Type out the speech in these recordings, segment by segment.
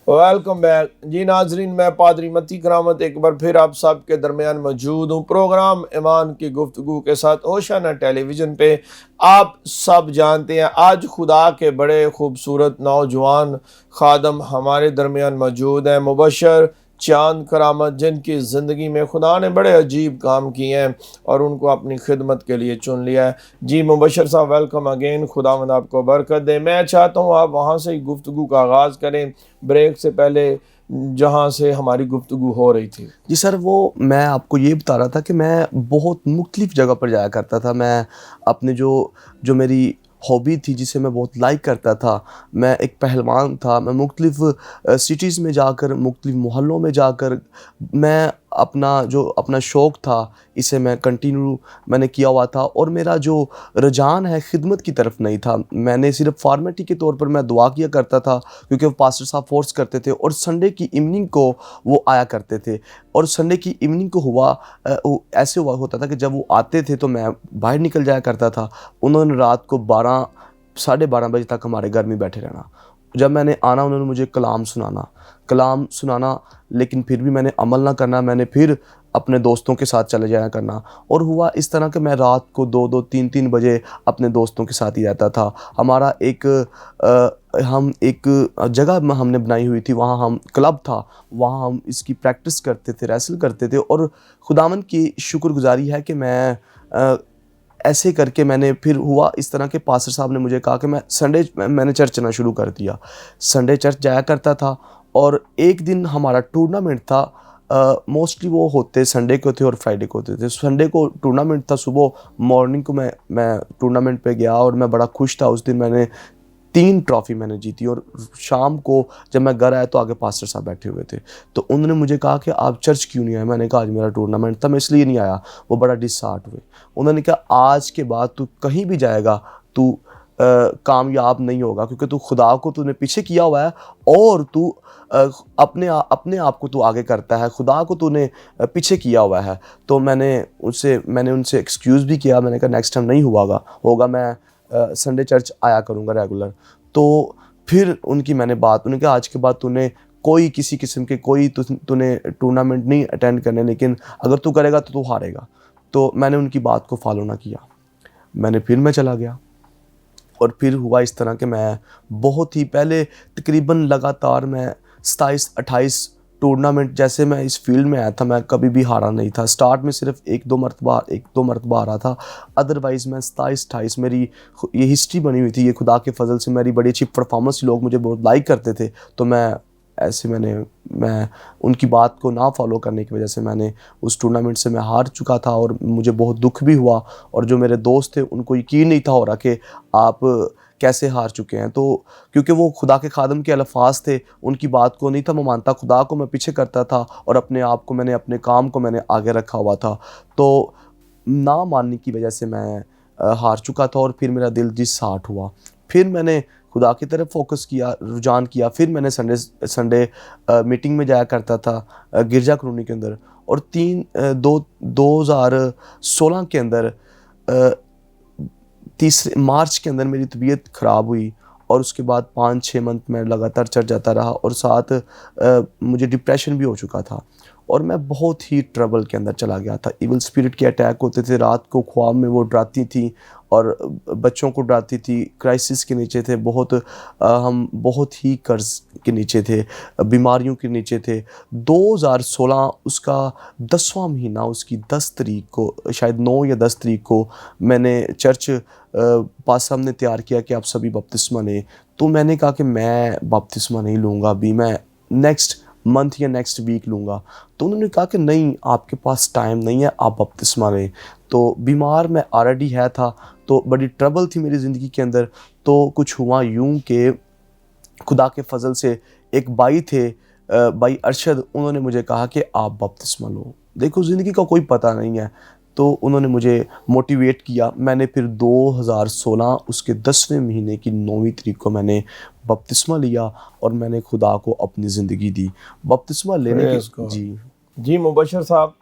Welcome back जी नाजरीन, मैं पादरी मती करामत एक बार फिर आप सब के दरमियान मौजूद हूँ प्रोग्राम ईमान की गुफ्तगू के साथ ओशाना टेलीविज़न पे। आप सब जानते हैं आज खुदा के बड़े खूबसूरत नौजवान खादम हमारे दरमियान मौजूद हैं, मुबशर चांद करामत, जिनकी ज़िंदगी में खुदा ने बड़े अजीब काम किए हैं और उनको अपनी खिदमत के लिए चुन लिया है। जी मुबशर साहब, वेलकम अगेन, खुदावंद आपको बरकत दे। मैं चाहता हूँ आप वहाँ से ही गुफ्तगू का आगाज़ करें, ब्रेक से पहले जहाँ से हमारी गुफ्तगू हो रही थी। जी सर, वो मैं आपको ये बता रहा था कि मैं बहुत मुख्तलिफ़ जगह पर जाया करता था। मैं अपने जो जो मेरी हॉबी थी, जिसे मैं बहुत लाइक करता था, मैं एक पहलवान था। मैं मुख्तलिफ़ सिटीज़ में जाकर, मुख्तलिफ़ मोहल्लों में जाकर मैं अपना शौक़ था, इसे मैं कंटिन्यू मैंने किया हुआ था। और मेरा जो रुझान है ख़िदमत की तरफ नहीं था। मैंने सिर्फ़ फ़ॉर्मेलिटी के तौर पर मैं दुआ किया करता था, क्योंकि वो पास्टर साहब फ़ोर्स करते थे और संडे की इवनिंग को वो आया करते थे। और संडे की इवनिंग को ऐसे हुआ होता था कि जब वो आते थे तो मैं बाहर निकल जाया करता था। उन्होंने रात को 12 साढ़े 12 बजे तक हमारे घर में बैठे रहना। जब मैंने आना, उन्होंने मुझे कलाम सुनाना, लेकिन फिर भी मैंने अमल ना करना। मैंने फिर अपने दोस्तों के साथ चले जाया करना। और हुआ इस तरह कि मैं रात को 2-2 3-3 बजे अपने दोस्तों के साथ ही रहता था। हमारा हम एक जगह में हमने बनाई हुई थी, वहाँ हम क्लब था, वहाँ हम इसकी प्रैक्टिस करते थे, रेसल करते थे। और खुदावंद की शुक्रगुज़ारी है कि ऐसे करके मैंने फिर हुआ इस तरह के पास्टर साहब ने मुझे कहा कि मैंने चर्च जाना शुरू कर दिया। संडे चर्च जाया करता था। और एक दिन हमारा टूर्नामेंट था। मोस्टली वो होते संडे को थे और फ्राइडे को होते थे। संडे को टूर्नामेंट था, सुबह मॉर्निंग को मैं टूर्नामेंट पे गया और मैं बड़ा खुश था। उस दिन मैंने 3 ट्रॉफ़ी मैंने जीती। और शाम को जब मैं घर आया तो आगे पास्टर साहब बैठे हुए थे। तो उन्होंने मुझे कहा कि आप चर्च क्यों नहीं आए? मैंने कहा आज मेरा टूर्नामेंट था, मैं इसलिए नहीं आया। वो बड़ा डिसहार्ट हुए। उन्होंने कहा आज के बाद तू कहीं भी जाएगा, तू कामयाब नहीं होगा, क्योंकि तू खुदा को तूने पीछे किया हुआ है और तू अपने आप को तू आगे करता है, खुदा को तूने पीछे किया हुआ है। तो मैंने उनसे एक्सक्यूज़ भी किया। मैंने कहा नेक्स्ट टाइम नहीं होगा, मैं संडे चर्च आया करूँगा रेगुलर। तो फिर उन्होंने कहा आज के बाद तूने कोई किसी किस्म के तूने टूर्नामेंट नहीं अटेंड करने, लेकिन अगर तू करेगा तो तू हारेगा। तो मैंने उनकी बात को फॉलो ना किया। मैं चला गया। और फिर हुआ इस तरह कि मैं बहुत ही पहले तकरीबन लगातार मैं 27-28 टूर्नामेंट, जैसे मैं इस फील्ड में आया था मैं कभी भी हारा नहीं था। स्टार्ट में सिर्फ एक दो मरतबा हारा था। अदरवाइज़ मैं 27-28 मेरी ये हिस्ट्री बनी हुई थी। ये खुदा के फजल से मेरी बड़ी अच्छी परफॉर्मेंस, लोग मुझे बहुत लाइक करते थे। तो मैं उनकी बात को ना फॉलो करने की वजह से मैंने उस टूर्नामेंट से मैं हार चुका था और मुझे बहुत दुख भी हुआ। और जो मेरे दोस्त थे उनको यकीन नहीं था हो रहा कि आप कैसे हार चुके हैं। तो क्योंकि वो खुदा के खादम के अल्फाज थे, उनकी बात को नहीं था मैं मानता, खुदा को मैं पीछे करता था और अपने काम को मैंने आगे रखा हुआ था। तो ना मानने की वजह से मैं हार चुका था और फिर मेरा दिल डिसहार्ट हुआ। फिर मैंने खुदा की तरफ फोकस किया, रुझान किया। फिर मैंने संडे मीटिंग में जाया करता था गिरजा कॉलोनी के अंदर। और 2016 के अंदर 30 मार्च के अंदर मेरी तबीयत ख़राब हुई और उसके बाद 5-6 मंथ मैं लगातार चढ़ जाता रहा और साथ मुझे डिप्रेशन भी हो चुका था और मैं बहुत ही ट्रबल के अंदर चला गया था। इविल स्पिरिट के अटैक होते थे, रात को ख्वाब में वो डराती थी और बच्चों को डराती थी। क्राइसिस के नीचे थे, हम बहुत ही कर्ज के नीचे थे, बीमारियों के नीचे थे। 2016 उसका 10वां महीना, उसकी 10 तारीख को, शायद 9 या 10 तारीख को मैंने चर्च पास साहब ने तैयार किया कि आप सभी बपतिस्मा लें। तो मैंने कहा कि मैं बपतिस्मा नहीं लूँगा अभी, मैं नेक्स्ट मंथ या नेक्स्ट वीक लूँगा। तो उन्होंने कहा कि नहीं, आपके पास टाइम नहीं है, आप बपतिस्मा लें। तो बीमार मैं ऑलरेडी है था, तो बड़ी ट्रबल थी मेरी ज़िंदगी के अंदर। तो कुछ हुआ यूं कि खुदा के फजल से एक भाई थे, भाई अरशद, उन्होंने मुझे कहा कि आप बपतिस्मा लो। देखो ज़िंदगी का कोई पता नहीं है, तो उन्होंने मुझे मोटिवेट किया। मैंने फिर 2016 उसके 10वें महीने की 9वीं तारीख को मैंने बपतिस्मा लिया और मैंने खुदा को अपनी ज़िंदगी दी। बपतिस्मा लेने के जी मुबशर साहब,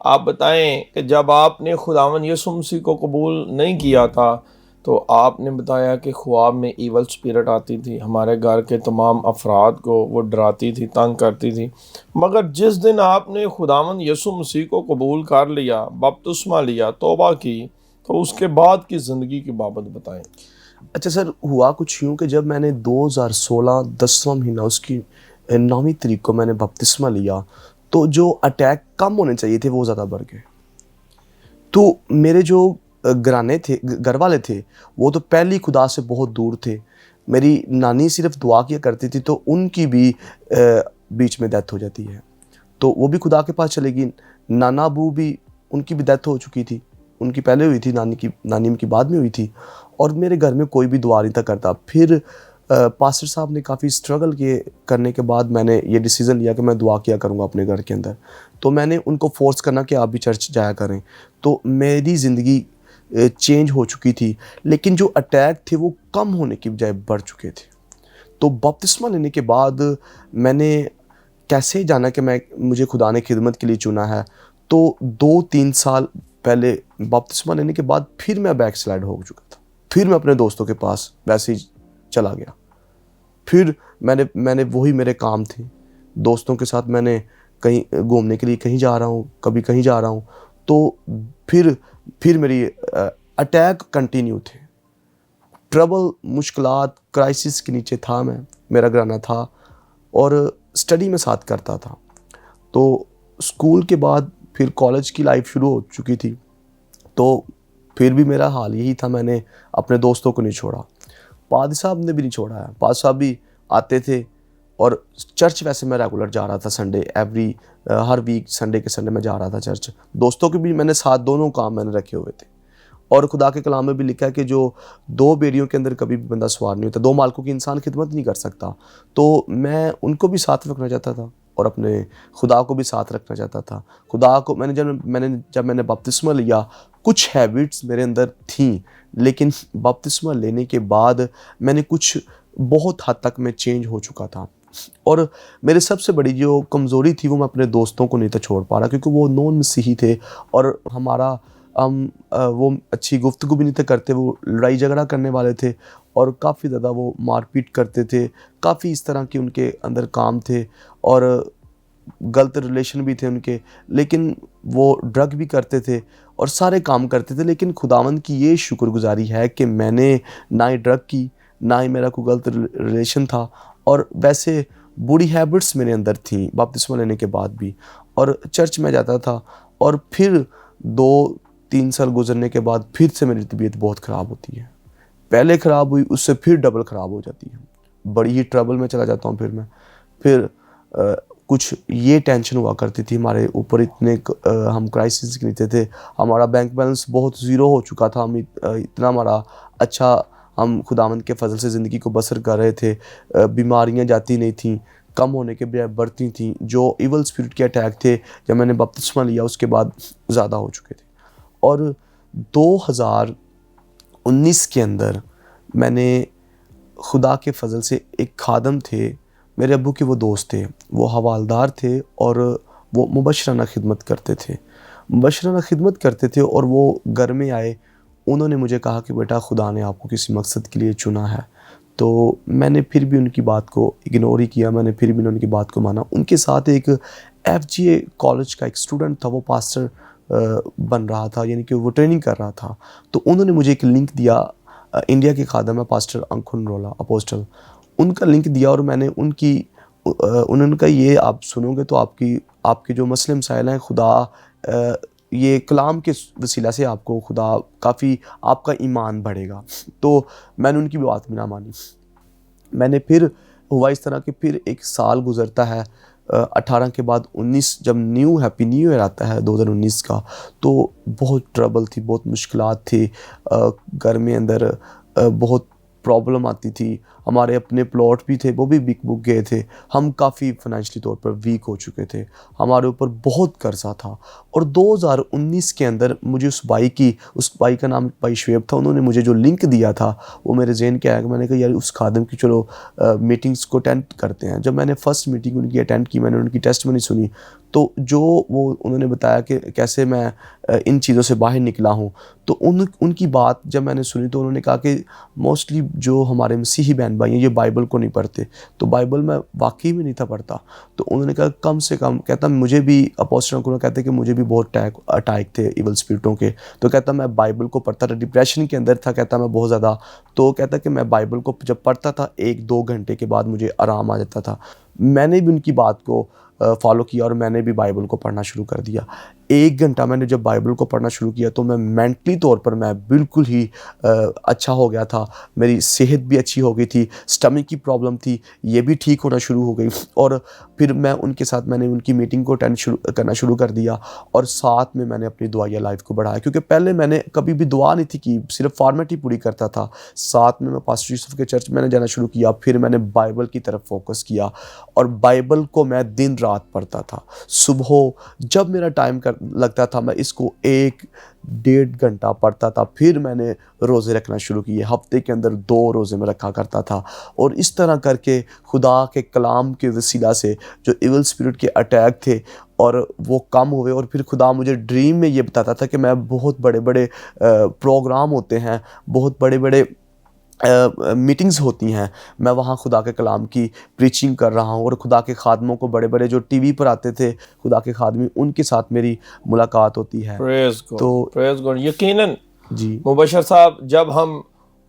आप बताएं कि जब आपने खुदावन यसुम मसीह को कबूल नहीं किया था तो आपने बताया कि ख्वाब में ईवल स्पिरिट आती थी, हमारे घर के तमाम अफराद को वो डराती थी, तंग करती थी। मगर जिस दिन आपने खुदावंद यसु मसीह को कबूल कर लिया, बपतिस्मा लिया, तौबा की, तो उसके बाद की ज़िंदगी की बाबत बताएं। अच्छा सर, हुआ कुछ यूँ कि जब मैंने 2016 10वां महीना उसकी 9वीं तारीख को मैंने बपतिस्मा लिया, तो जो अटैक कम होने चाहिए थे वो ज़्यादा बढ़ गए। तो मेरे जो घराने थे, घर वाले थे, वो तो पहले ही खुदा से बहुत दूर थे। मेरी नानी सिर्फ दुआ किया करती थी, तो उनकी भी बीच में डेथ हो जाती है, तो वो भी खुदा के पास चली गई। नाना अबू भी, उनकी भी डेथ हो चुकी थी, उनकी पहले हुई थी, नानी की बाद में हुई थी, और मेरे घर में कोई भी दुआ नहीं था करता। फिर पास्टर साहब ने काफ़ी स्ट्रगल किए, करने के बाद मैंने ये डिसीज़न लिया कि मैं दुआ किया करूँगा अपने घर के अंदर। तो मैंने उनको फोर्स करना कि आप भी चर्च जाया करें, तो मेरी ज़िंदगी चेंज हो चुकी थी। लेकिन जो अटैक थे वो कम होने की बजाय बढ़ चुके थे। तो बपतिस्मा लेने के बाद मैंने कैसे जाना कि मुझे खुदा ने खिदमत के लिए चुना है। तो 2-3 साल पहले बपतिस्मा लेने के बाद फिर मैं बैक स्लाइड हो चुका था। फिर मैं अपने दोस्तों के पास वैसे ही चला गया। फिर मैंने वही मेरे काम थे, दोस्तों के साथ मैंने कहीं घूमने के लिए कहीं जा रहा हूँ, कभी कहीं जा रहा हूँ। तो फिर मेरी अटैक कंटिन्यू थे। ट्रबल, मुश्किलात, क्राइसिस के नीचे था मैं, मेरा घराना था, और स्टडी में साथ करता था। तो स्कूल के बाद फिर कॉलेज की लाइफ शुरू हो चुकी थी, तो फिर भी मेरा हाल यही था, मैंने अपने दोस्तों को नहीं छोड़ा। पादी साहब ने भी नहीं छोड़ा है, पादी साहब भी आते थे, और चर्च वैसे मैं रेगुलर जा रहा था, संडे हर वीक संडे के संडे मैं जा रहा था चर्च। दोस्तों के भी मैंने साथ, दोनों काम मैंने रखे हुए थे। और खुदा के कलाम में भी लिखा है कि जो 2 बेड़ियों के अंदर कभी भी बंदा सवार नहीं होता, 2 मालकों की इंसान खिदमत नहीं कर सकता। तो मैं उनको भी साथ रखना चाहता था और अपने खुदा को भी साथ रखना चाहता था। खुदा को जब मैंने बपतिस्मा लिया, कुछ हैबिट्स मेरे अंदर थीं, लेकिन बपतिस्मा लेने के बाद मैंने कुछ बहुत हद तक मैं चेंज हो चुका था। और मेरे सबसे बड़ी जो कमज़ोरी थी वो मैं अपने दोस्तों को नहीं था छोड़ पा रहा, क्योंकि वो नॉन मसीही थे, और वो अच्छी गुफ्तगू भी नहीं थे करते, वो लड़ाई झगड़ा करने वाले थे, और काफ़ी ज़्यादा वो मारपीट करते थे, काफ़ी इस तरह के उनके अंदर काम थे, और गलत रिलेशन भी थे उनके। लेकिन वो ड्रग भी करते थे और सारे काम करते थे। लेकिन खुदावंद की ये शुक्रगुजारी है कि मैंने ना ही ड्रग की, ना ही मेरा कोई गलत रिलेशन था, और वैसे बुरी हैबिट्स मेरे अंदर थी बपतिस्मा लेने के बाद भी। और चर्च में जाता था, और फिर 2-3 साल गुजरने के बाद फिर से मेरी तबीयत बहुत ख़राब होती है। पहले ख़राब हुई, उससे फिर डबल ख़राब हो जाती है, बड़ी ही ट्रबल में चला जाता हूँ। फिर कुछ ये टेंशन हुआ करती थी हमारे ऊपर, हम क्राइसिस के नीचे थे, हमारा बैंक बैलेंस बहुत ज़ीरो हो चुका था, इतना हमारा अच्छा, हम खुदावंद के फजल से ज़िंदगी को बसर कर रहे थे। बीमारियां जाती नहीं थीं, कम होने के बजाय बढ़ती थीं। जो इवल स्पिरिट के अटैक थे जब मैंने बपतिस्मा लिया उसके बाद ज़्यादा हो चुके थे। और 2019 के अंदर मैंने खुदा के फजल से, एक खादम थे मेरे अब्बू के, वो दोस्त थे, वो हवालदार थे, और वो मुबशराना खिदमत करते थे। और वो घर में आए, उन्होंने मुझे कहा कि बेटा खुदा ने आपको किसी मकसद के लिए चुना है। तो मैंने फिर भी उनकी बात को इग्नोर ही किया, मैंने फिर भी उनकी बात को माना। उनके साथ एक FGA कॉलेज का एक स्टूडेंट था, वो पास्टर बन रहा था, यानी कि वो ट्रेनिंग कर रहा था। तो उन्होंने मुझे एक लिंक दिया, इंडिया के खादम है पास्टर अंकुन रोला अपोस्टल, उनका लिंक दिया, और मैंने उन्होंने कहा ये आप सुनोगे तो आपके जो मसले मसाइल हैं, खुदा ये कलाम के वसीला से आपको खुदा काफ़ी, आपका ईमान बढ़ेगा। तो मैंने उनकी भी बात में ना मानी। मैंने फिर हुआ इस तरह कि फिर एक साल गुजरता है, 18 के बाद 19, जब हैप्पी न्यू ईयर आता है 2019 का, तो बहुत ट्रबल थी, बहुत मुश्किलात थी, घर में अंदर बहुत प्रॉब्लम आती थी। हमारे अपने प्लॉट भी थे, वो भी बिक बुक गए थे। हम काफ़ी फाइनेंशियली तौर पर वीक हो चुके थे, हमारे ऊपर बहुत कर्जा था। और 2019 के अंदर मुझे उस भाई का नाम भाई शुएब था, उन्होंने मुझे जो लिंक दिया था वो मेरे ज़हन के आया कि मैंने कहा यार उस खादिम की चलो मीटिंग्स को अटेंड करते हैं। जब मैंने फ़र्स्ट मीटिंग उनकी अटेंड की, मैंने उनकी टेस्टमनी सुनी, तो जो वो उन्होंने बताया कि कैसे मैं इन चीज़ों से बाहर निकला हूँ, तो उनकी बात जब मैंने सुनी तो उन्होंने कहा कि मोस्टली जो हमारे मसीही बहन भाई हैं ये बाइबल को नहीं पढ़ते। तो बाइबल मैं वाकई में नहीं था पढ़ता। तो उन्होंने कहा कम से कम, कहता मुझे भी अपोस्टल को कहते कि मुझे भी बहुत अटैक थे इवल स्पिरिटों के। तो कहता मैं बाइबल को पढ़ता था, डिप्रेशन के अंदर था, कहता मैं बहुत ज़्यादा। तो कहता कि मैं बाइबल को जब पढ़ता था 1-2 घंटे के बाद मुझे आराम आ जाता था। मैंने भी उनकी बात को फॉलो किया और मैंने भी बाइबल को पढ़ना शुरू कर दिया। 1 घंटा मैंने जब बाइबल को पढ़ना शुरू किया तो मैं मेंटली तौर पर मैं बिल्कुल ही अच्छा हो गया था। मेरी सेहत भी अच्छी हो गई थी, स्टमक की प्रॉब्लम थी ये भी ठीक होना शुरू हो गई। और फिर मैंने उनकी मीटिंग को अटेंड करना शुरू कर दिया। और साथ में मैंने अपनी दुआया लाइफ को बढ़ाया, क्योंकि पहले मैंने कभी भी दुआ नहीं थी की, सिर्फ फॉर्मेट ही पूरी करता था। साथ में मैं पास्टर यूसुफ के चर्च मैंने जाना शुरू किया, फिर मैंने बाइबल की तरफ फोकस किया और बाइबल को मैं दिन रात पढ़ता था। सुबह जब मेरा टाइम लगता था मैं इसको 1-1.5 घंटा पढ़ता था। फिर मैंने रोज़े रखना शुरू किए, हफ्ते के अंदर 2 रोज़े में रखा करता था। और इस तरह करके खुदा के कलाम के वसीला से जो इविल स्पिरिट के अटैक थे और वो कम हुए। और फिर खुदा मुझे ड्रीम में ये बताता था कि मैं बहुत बड़े बड़े प्रोग्राम होते हैं, बहुत बड़े बड़े मीटिंग्स होती हैं, मैं वहाँ खुदा के कलाम की प्रीचिंग कर रहा हूँ। और खुदा के खादमों को, बड़े बड़े जो टीवी पर आते थे खुदा के खादमी, उनके साथ मेरी मुलाकात होती है। Praise God. यकीनन जी मुबशर साहब, जब हम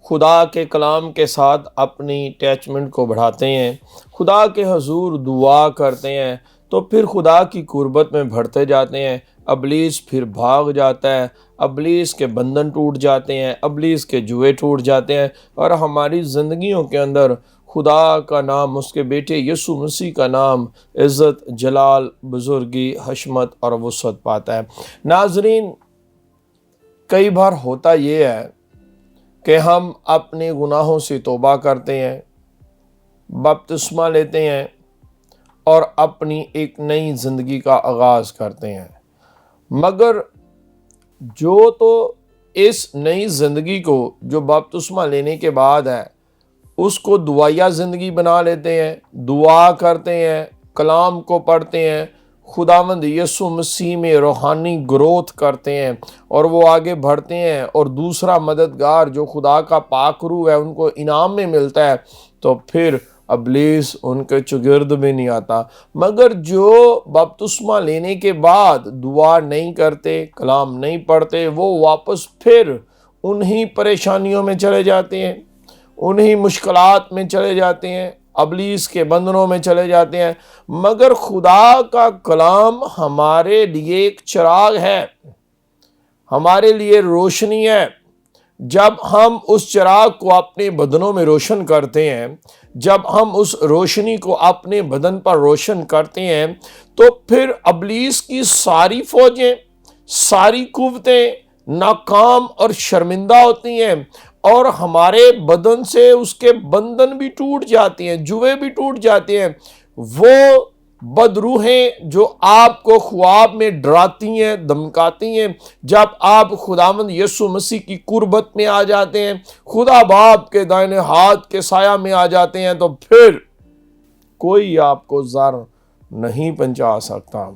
खुदा के कलाम के साथ अपनी अटैचमेंट को बढ़ाते हैं, खुदा के हजूर दुआ करते हैं, तो फिर खुदा की कुर्बत में बढ़ते जाते हैं। अबलीस फिर भाग जाता है, अबलीस के बंधन टूट जाते हैं, अबलीस के जुए टूट जाते हैं और हमारी ज़िंदगियों के अंदर खुदा का नाम, उसके बेटे यीशु मसीह का नाम इज़्ज़त, जलाल, बुजुर्गी, हशमत और वुसअत पाता है। नाज़रीन, कई बार होता ये है कि हम अपने गुनाहों से तौबा करते हैं, बपतिस्मा लेते हैं और अपनी एक नई ज़िंदगी का आगाज़ करते हैं। मगर जो तो इस नई ज़िंदगी को जो बपतिस्मा लेने के बाद है उसको दुआया ज़िंदगी बना लेते हैं, दुआ करते हैं, कलाम को पढ़ते हैं, खुदावंद यीशु मसीह में रूहानी ग्रोथ करते हैं और वो आगे बढ़ते हैं और दूसरा मददगार जो खुदा का पाक रूह है उनको इनाम में मिलता है, तो फिर अबलीस उनके चुगिर्द में नहीं आता। मगर जो बपतिस्मा लेने के बाद दुआ नहीं करते, कलाम नहीं पढ़ते, वो वापस फिर उन्हीं परेशानियों में चले जाते हैं, उन्हीं मुश्किलात में चले जाते हैं, अबलीस के बंधनों में चले जाते हैं। मगर खुदा का कलाम हमारे लिए एक चिराग है, हमारे लिए रोशनी है। जब हम उस चिराग को अपने बदनों में रोशन करते हैं, जब हम उस रोशनी को अपने बदन पर रोशन करते हैं, तो फिर अबलीस की सारी फौजें, सारी कुव्वतें नाकाम और शर्मिंदा होती हैं और हमारे बदन से उसके बंधन भी टूट जाती हैं, जुए भी टूट जाते हैं। वो बदरूहें जो आपको ख्वाब में डराती हैं, धमकाती हैं, जब आप खुदावंद यीशु मसीह की कुर्बत में आ जाते हैं, खुदा बाप के दाहिने हाथ के साया में आ जाते हैं, तो फिर कोई आपको ज़र नहीं पहुंचा सकता।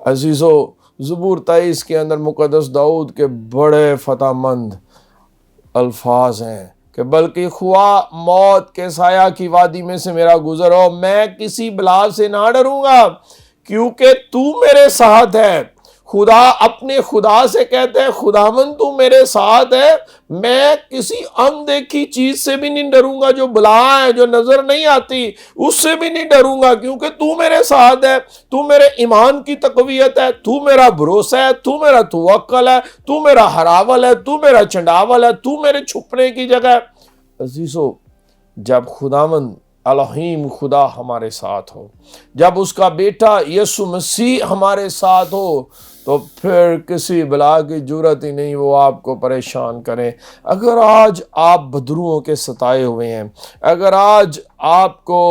अजीज़ो, ज़बूर 23 के अंदर मुक़द्दस दाऊद के बड़े फतहमंद अल्फाज हैं कि बल्कि खुआ मौत के साया की वादी में से मेरा गुजर हो, मैं किसी बला से ना डरूंगा क्योंकि तू मेरे साथ है। खुदा अपने खुदा से कहते हैं, खुदावन तू मेरे साथ है, मैं किसी अनदेखी चीज से भी नहीं डरूंगा, जो बला है, जो नजर नहीं आती, उससे भी नहीं डरूंगा क्योंकि तू मेरे साथ है। तू मेरे ईमान की तकवीयत है, तू मेरा भरोसा है, तू मेरा तवक्कल है, तू मेरा हरावल है, तू मेरा चंडावल है, तू मेरे छुपने की जगह है। अजीजों, जब खुदावंद एलोहीम खुदा हमारे साथ हो, जब उसका बेटा यीशु मसीह हमारे साथ हो, तो फिर किसी बला की जरूरत ही नहीं वो आपको परेशान करें। अगर आज आप बदरुओं के सताए हुए हैं, अगर आज आपको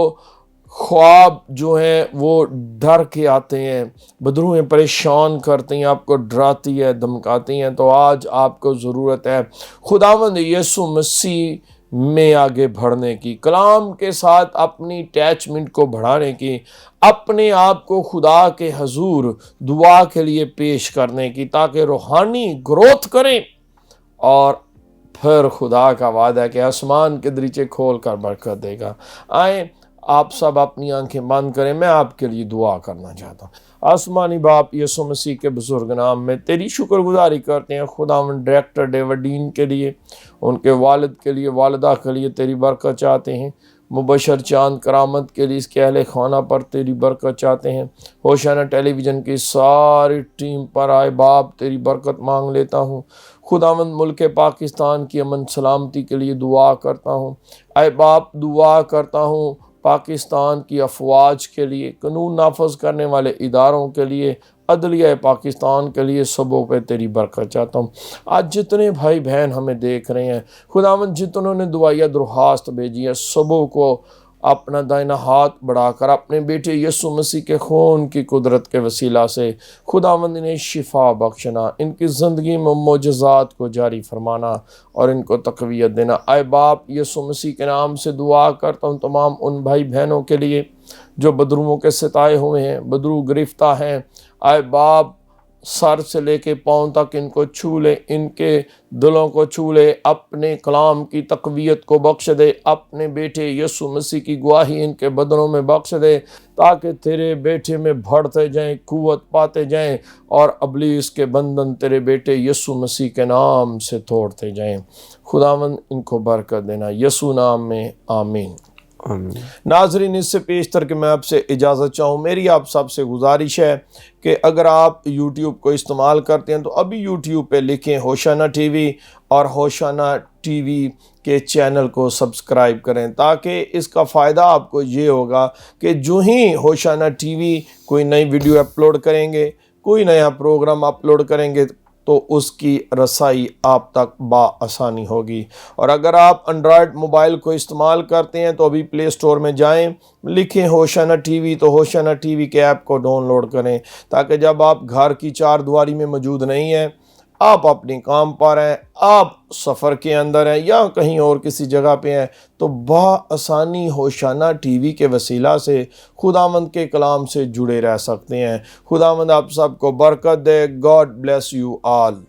ख्वाब जो हैं वो डर के आते हैं, बदरुएं परेशान करती हैं, आपको डराती है, धमकाती हैं, तो आज आपको ज़रूरत है खुदावंद यीशु मसीह में आगे बढ़ने की, कलाम के साथ अपनी अटैचमेंट को बढ़ाने की, अपने आप को खुदा के हजूर दुआ के लिए पेश करने की, ताकि रूहानी ग्रोथ करें। और फिर खुदा का वादा है कि आसमान के दरीचे खोल कर बरकत देगा। आए आप सब अपनी आंखें बंद करें, मैं आपके लिए दुआ करना चाहता हूँ। आसमानी बाप यीशु मसीह के बुजुर्ग नाम में तेरी शुक्रगुजारी करते हैं खुदावंद डायरेक्टर डेविड डीन के लिए, उनके वालिद के लिए, वालिदा के लिए तेरी बरकत चाहते हैं। मुबशर चांद करामत के लिए इसके अहले खाना पर तेरी बरकत चाहते हैं। होशाना टेलीविज़न की सारी टीम पर आए बाप तेरी बरकत मांग लेता हूँ। खुदावंद मुल्क पाकिस्तान की अमन सलामती के लिए दुआ करता हूँ। आए बाप दुआ करता हूँ पाकिस्तान की अफवाज के लिए, कानून नाफज करने वाले इदारों के लिए, अदलिया पाकिस्तान के लिए, सबों पे तेरी बरकत चाहता हूँ। आज जितने भाई बहन हमें देख रहे हैं खुदावंद, जितनों ने दुआया दरख्वास्त भेजी है, सबों को अपना दाहिना हाथ बढ़ाकर अपने बेटे यीशु मसीह के खून की कुदरत के वसीला से खुदावंद ने शिफा बख्शना, इनकी ज़िंदगी में मोजज़ात को जारी फरमाना और इनको तक़वियत देना। आए बाप यीशु मसीह के नाम से दुआ करता हूँ तमाम उन भाई बहनों के लिए जो बदरुओं के सताए हुए हैं, बदरू गिरफ्तार हैं। आए बाप सर से लेके पाँव तक इनको छू ले, इनके दिलों को छू ले, अपने कलाम की तक़वियत को बख्श दे, अपने बेटे यीशु मसीह की गवाही इनके बदनों में बख्श दे, ताकि तेरे बेटे में बढ़ते जाएं, कुव्वत पाते जाएं और अबलीस के बंधन तेरे बेटे यीशु मसीह के नाम से तोड़ते जाएं। खुदावंद इनको बरकत देना, यीशु नाम में, आमीन। नाजरीन, इससे पेशतर कि मैं आपसे इजाज़त चाहूँ, मेरी आप सबसे गुजारिश है कि अगर आप YouTube को इस्तेमाल करते हैं तो अभी YouTube पे लिखें होशाना टीवी और होशाना टीवी के चैनल को सब्सक्राइब करें, ताकि इसका फ़ायदा आपको ये होगा कि जो ही होशाना टीवी कोई नई वीडियो अपलोड करेंगे, कोई नया प्रोग्राम अपलोड करेंगे, तो उसकी रसाई आप तक आसानी होगी। और अगर आप एंड्रॉयड मोबाइल को इस्तेमाल करते हैं तो अभी प्ले स्टोर में जाएं, लिखें होशाना टीवी, तो होशाना टीवी के ऐप को डाउनलोड करें, ताकि जब आप घर की चार दीवारी में मौजूद नहीं हैं, आप अपने काम पर हैं, आप सफ़र के अंदर हैं या कहीं और किसी जगह पे हैं, तो आसानी होशाना टीवी के वसीला से खुदावंद के कलाम से जुड़े रह सकते हैं। खुदावंद आप सबको बरकत दे। God bless you all.